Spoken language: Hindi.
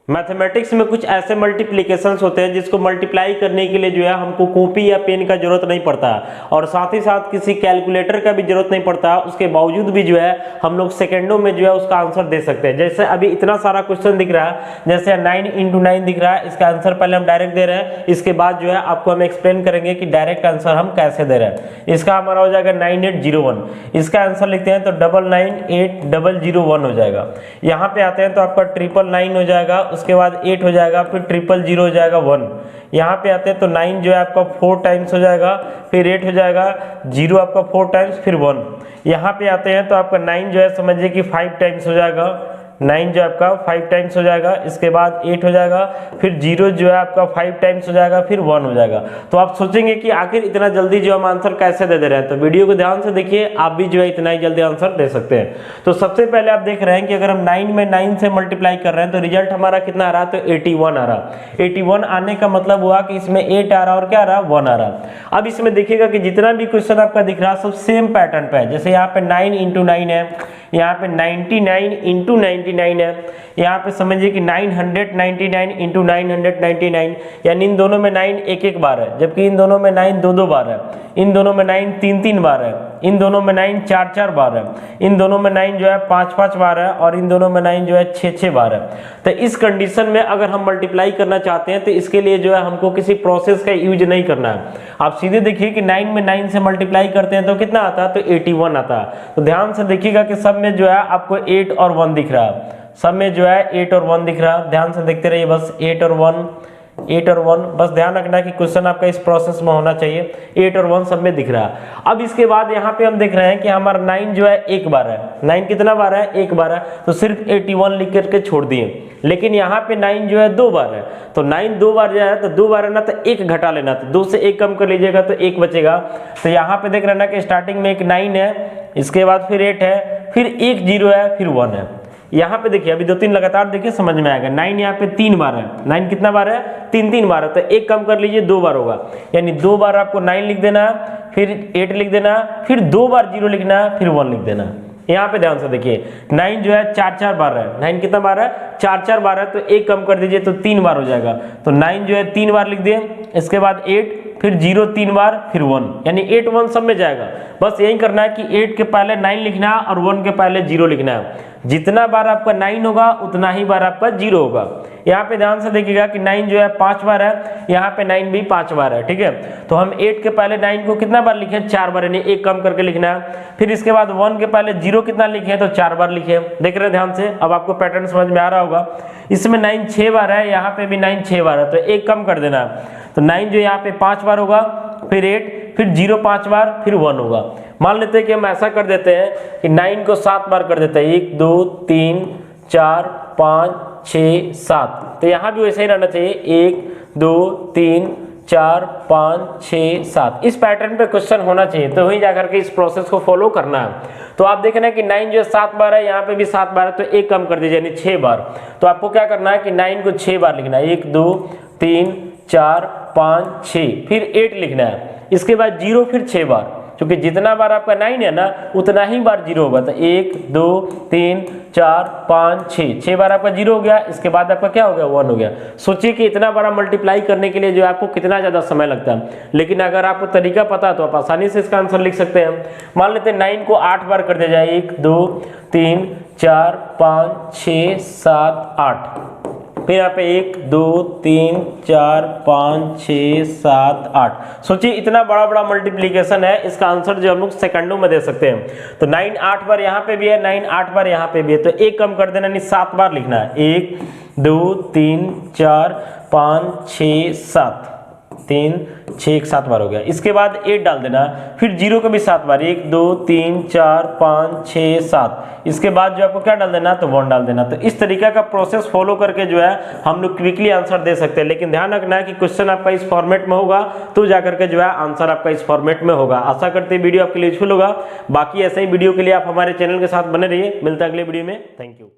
मैथमेटिक्स में कुछ ऐसे मल्टीप्लिकेशंस होते हैं जिसको मल्टीप्लाई करने के लिए जो है हमको कॉपी या पेन का जरूरत नहीं पड़ता, और साथ ही साथ किसी कैलकुलेटर का भी जरूरत नहीं पड़ता। उसके बावजूद भी जो है हम लोग सेकंडों में जो है उसका आंसर दे सकते हैं। जैसे अभी इतना सारा क्वेश्चन दिख रहा है, जैसे 9 × 9 दिख रहा है, इसका आंसर पहले हम डायरेक्ट दे रहे हैं, इसके बाद जो है आपको हम एक्सप्लेन करेंगे कि डायरेक्ट आंसर हम कैसे दे रहे हैं। इसका हमारा हो जाएगा 9801, इसका आंसर लिखते हैं तो 998001 हो जाएगा। यहाँ पे आते हैं तो आपका 999 हो जाएगा, उसके बाद 8 हो जाएगा, फिर 000 हो जाएगा 1। यहाँ पे आते हैं तो 9 जो है आपका 4 टाइम्स हो जाएगा, फिर 8 हो जाएगा, 0 आपका 4 टाइम्स, फिर 1। यहाँ पे आते हैं तो आपका 9 जो है समझिए कि 5 टाइम्स हो जाएगा, 9 जो आपका 5 टाइम्स हो जाएगा, इसके बाद 8 हो जाएगा, फिर 0 जो है आपका 5 टाइम्स हो जाएगा, फिर 1 हो जाएगा। तो आप सोचेंगे कि आखिर इतना जल्दी जो हम आंसर कैसे दे रहे हैं, तो वीडियो को ध्यान से देखिए, आप भी जो है इतना ही जल्दी आंसर दे सकते हैं। तो सबसे पहले आप देख रहे हैं कि अगर हम 9 में 9 से मल्टीप्लाई कर रहे हैं तो रिजल्ट हमारा कितना आ रहा है, तो 81 आ रहा। 81 आने का मतलब हुआ कि इसमें 8 आ रहा और क्या आ रहा, 1 आ रहा। अब इसमें देखिएगा कि जितना भी क्वेश्चन आपका दिख रहा है सब सेम पैटर्न पे है। जैसे यहाँ पे 9 × 9 है, यहाँ पे 99 × 99 है, यहाँ पे समझिए कि 999 × 999, यानी इन दोनों में 9 एक बार है, जबकि इन दोनों में 9 दो बार है, इन दोनों में 9 तीन बार है, इन दोनों में 9 चार बार है, इन दोनों में 9 जो है 5 बार है, और इन दोनों में 9 जो है 6 बार है। तो इस कंडीशन में अगर हम मल्टीप्लाई करना चाहते हैं तो इसके लिए जो है हमको किसी प्रोसेस का यूज नहीं करना है। आप सीधे देखिए कि 9 में 9 से मल्टीप्लाई करते हैं तो कितना आता है, तो 81 आता है। तो ध्यान से देखिएगा कि सब में जो है आपको 8 और 1 दिख रहा है, सब में जो है 8 और 1 दिख रहा है। ध्यान से देखते रहिए, बस 8 और 1, 8 और 1, बस ध्यान रखना कि क्वेश्चन आपका इस प्रोसेस में होना चाहिए। 8 और 1 सब में दिख रहा है। अब इसके बाद यहाँ पे हम देख रहे हैं कि हमारा 9 जो है एक बार है, 9 कितना बार है, एक बार है, तो सिर्फ 81 लिख करके छोड़ दिए। लेकिन यहाँ पे 9 जो है 2 बार है, तो 9 2 बार जो है, तो 2 बार है ना, तो 1 घटा लेना, तो 2 से 1 कम कर लीजिएगा तो 1 बचेगा। तो यहाँ पे देख रहे ना कि स्टार्टिंग में एक 9 है, इसके बाद फिर 8 है, फिर एक 0 है, फिर 1 है। यहाँ पे देखिए अभी 2-3 लगातार देखिए समझ में आएगा। 9 यहाँ पे 3 बार है, 9 कितना बार है, 3 बार है, तो 1 कम कर लीजिए, 2 बार होगा, यानी 2 बार आपको 9 लिख देना है, फिर 8 लिख देना है, फिर 2 बार 0 लिखना है, फिर 1 लिख देना है। यहाँ पे ध्यान से देखिए 9 जो है 4 बार है, 9 कितना बार है, 4 बार है, तो 1 कम कर दीजिए तो 3 बार हो जाएगा। तो 9 जो है 3 बार लिख दिए, इसके बाद 8, फिर 0 3 बार, फिर 1, यानी 8 1 सब में जाएगा। बस यही करना है कि 8 के पहले 9 लिखना है और 1 के पहले 0 लिखना है। जितना बार आपका 9 होगा उतना ही बार आपका 0 होगा। यहाँ पे ध्यान से देखिएगा कि 9 जो है 5 बार है, यहाँ पे 9 भी 5 बार है, ठीक है। तो हम 8 के पहले 9 को कितना बार लिखे, 4 बार, यानी 1 कम करके लिखना है। फिर इसके बाद 1 के पहले 0 कितना लिखे, तो 4 बार लिखे। देख रहे हैं ध्यान से, अब आपको पैटर्न समझ में आ रहा होगा। इसमें 9 6 बार है, यहाँ पे भी 9 6 बार है, तो 1 कम कर देना है। तो 9 जो यहाँ पे 5 बार होगा, फिर 8, फिर 0 5 बार, फिर 1 होगा। मान लेते हैं कि हम ऐसा कर देते हैं कि 9 को 7 बार कर देते हैं, 1 2 3 4 5 6 7, तो यहाँ भी वैसे ही रहना चाहिए, 1 2 3 4 5 6 7, इस पैटर्न पे क्वेश्चन होना चाहिए। तो वहीं जाकर के इस प्रोसेस को फॉलो करना है। तो आप देख रहे हैं कि 9 जो है 7 बार है, यहाँ पे भी 7 बार है, तो 1 कम कर दीजिए, यानी 6 बार। तो आपको क्या करना है कि 9 को 6 बार लिखना है, 1 2 3 4 5 6, फिर 8 लिखना है, इसके बाद 0, फिर 6 बार, क्योंकि जितना बार आपका 9 है ना उतना ही बार 0 होगा। तो 1 2 3 4 5 6 बार आपका 0 हो गया, इसके बाद आपका क्या हो गया, 1 हो गया। सोचिए कि इतना बड़ा मल्टीप्लाई करने के लिए जो आपको कितना ज़्यादा समय लगता है, लेकिन अगर आपको तरीका पता है तो आप आसानी से इसका आंसर लिख सकते हैं। मान लेते हैं 9 को 8 बार कर दिया जाए, 1 2 3 4 5 6 7 8, फिर यहाँ पे 1 2 3 4 5 6 7 8। सोचिए इतना बड़ा बड़ा मल्टीप्लिकेशन है, इसका आंसर जो हम लोग सेकंडों में दे सकते हैं। तो 9 8 बार यहाँ पे भी है, 9 8 बार यहाँ पे भी है, तो 1 कम कर देना, यानी 7 बार लिखना है, 1 2 3 4 5 6 7, 3 6 7 बार हो गया। इसके बाद 8 डाल देना, फिर 0 को भी 7 बार, 1 2 3 4 5 6 7, इसके बाद जो आपको क्या डाल देना, तो 1 डाल देना। तो इस तरीका का प्रोसेस फॉलो करके जो है हम लोग क्विकली आंसर दे सकते हैं। लेकिन ध्यान रखना है कि क्वेश्चन आपका इस फॉर्मेट में होगा तो जाकर के जो है आंसर आपका इस फॉर्मेट में होगा। आशा करते हैं वीडियो आपके लिए यूजफुल होगा। बाकी ऐसे ही वीडियो के लिए आप हमारे चैनल के साथ बने रहिए। मिलता है अगले वीडियो में। Thank you.